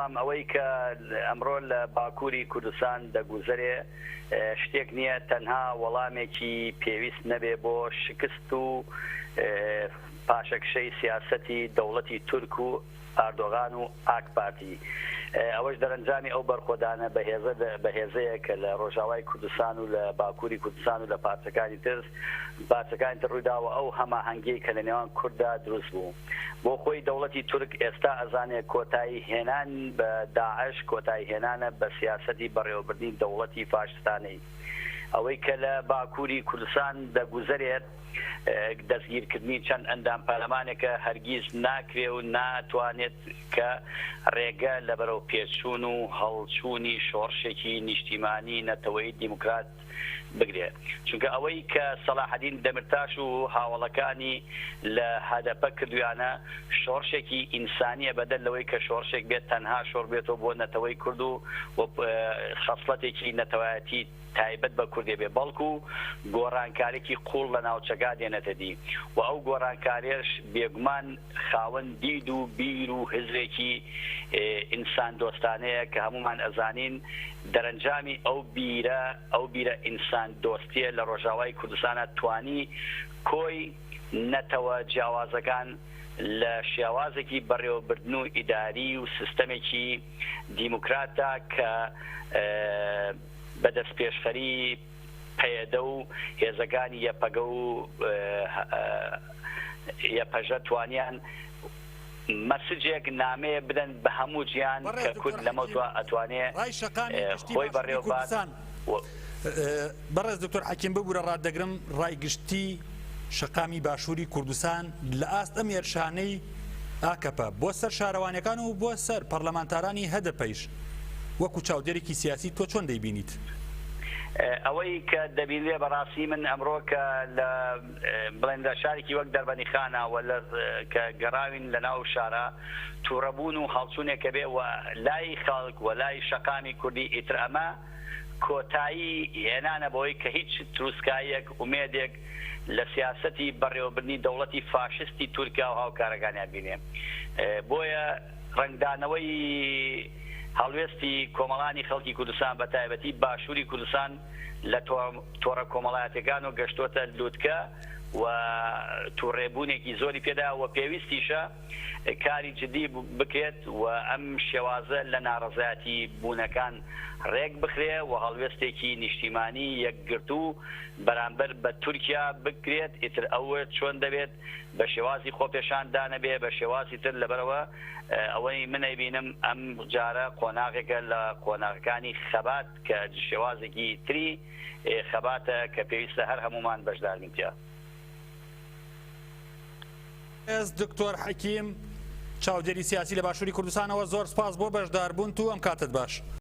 بەڵام ئەوەی کە ئەمڕۆ لە باکووری کوردستان دەگوزارێ شتێک نییە تەنها وەڵامێکی پێویست نەبێ بۆ شکست و پاشەکشەی سیاسەتی دەوڵەتی تورک و ئاردۆغان و ئاک پارتی ئەوەش دەرەنجامی ئەو بەرخۆدانە بەهێزەیە کە لە ڕۆژاوای کوردستان و لە باکووری کوردستان و لە پارچەکانی تر ڕوویداوە ئەو هەماهەنگی کە لە نێوان کووردا دروست بوو بۆ خۆی دەوڵەتی تورک ئێستا ئەزانێت کۆتایی هێنان بە داعش کۆتایی هێنانە بە سیاسەتی بەڕێوەبردنی دەوڵەتی فاشستانەی ئەوەی کە لە باکووری کوردستان دەگوزارێت دەستگیرکردنی چەند ئەندام پارلەمانێکە هەرگیز ناکرێ و ناتوانێت کە ڕێگە لە بەرەو پێچوون و هەڵچوونی شۆڕشێکی نیشتیمانی نەتەوەی دیموکرات بگرێ چونکە ئەوەی کە سەلاحەدین دەمرتاش و هاوڵەکانی لە هەدەپە کردویانە شۆڕشێکی ئینسانیە بەدەل لەوەی کە شۆڕشێک بێت تەنها شۆڕ بێتەوە بۆ نەتەوەی کورد و خەسڵەتێکی نەتەوایەتی تایبەت بە کوردێ بێ بەڵکو گۆڕانکارێکی قوڵ لە ناوچەکە دێنێتە دی و ئەو گۆڕانکاریش بێگومان خاوەن دید و بیر و هزرێکی ئینسان دۆستانەیە کە هەمومان ئەزانین دەرەنجامی ئەو بیرە ئینسان دۆستیە لە ڕۆژاوای کوردستانە توانی کۆی نەتەوە جیاوازەکان لە شێوازێکی بەڕێوەبردن و ئیداری و سیستەمێکی دیموکراتە کە بەدەست پێشخەری پەیەدە و هێزەکانی یەپەگە و یەپەژە توانیان مەسجێک نامەیە بدەن بە هەموو جیان کە کورد لەمە ئەتوانێت خۆی بەڕێوەبات. بەڕێز دکتۆر حەکیم ببوورە ڕاددەگرم ڕای گشتی شەقامی باشووری کوردستان لە ئاست ئەم هێرشانەی ئاکەپە بۆ سەر شارەوانەکان و بۆ سەر پەرلەمانتارانی هەدەپەیش وەکو چاودێرێکی سیاسی تۆ چۆن دەیبینیت؟ ئەوەی کە دەبینێ بەڕاستی من ئەمڕۆ کە لە بڵێندە شارێکی وەک دەربەنیخانە کە گەڕاوین لە ناو شارە تووڕەبوون و هەڵچوونێکە بێ و لای خەڵک و لای شەقامی کوردی ئیتر ئەمە کۆتایی هێنانە بۆی کە هیچ تروسکایەک ومێدێک لە سیاسەتی بەڕێوەبردنی دەوڵەتی فاشستی تورکیا و هاوکارەکانیان بینێ بۆیە ڕنگدانەوەی هەڵوێستی کۆمەڵانی خەڵکی کوردستان بە تایبەتی باشووری کوردستان لە تۆڕە کۆمەڵایەتەکان و گەشتۆتە لووتکە و تووڕێبوونێکی زۆری پێدا و پێویستیشە کاری جدی بکرێت و ئەم شێوازە لە ناڕەزایەتی بوونەکان ڕێک بخرێ و هەڵوێستێکی نیشتیمانی یەکگرت و بەرامبەر بە تورکیا بکرێت ئیتر ئەوە چۆن دەبێت بە شێوازی خۆپێشاندانە بێ بە شێوازی تر لەبەرەوە ئەوەی منە بینم ئەم جارە قۆناغێکە لە قۆناغەکانی خەبات کە شێوازێکی تری خەباتە کە پێویستە هەر هەمومان بەشدار بین تیا. دکتۆر حەکیم چاودێری سیاسی لە باشووری کوردستانەوە زۆر سپاس بۆ بەشداربوون تو ئەم کاتت باش.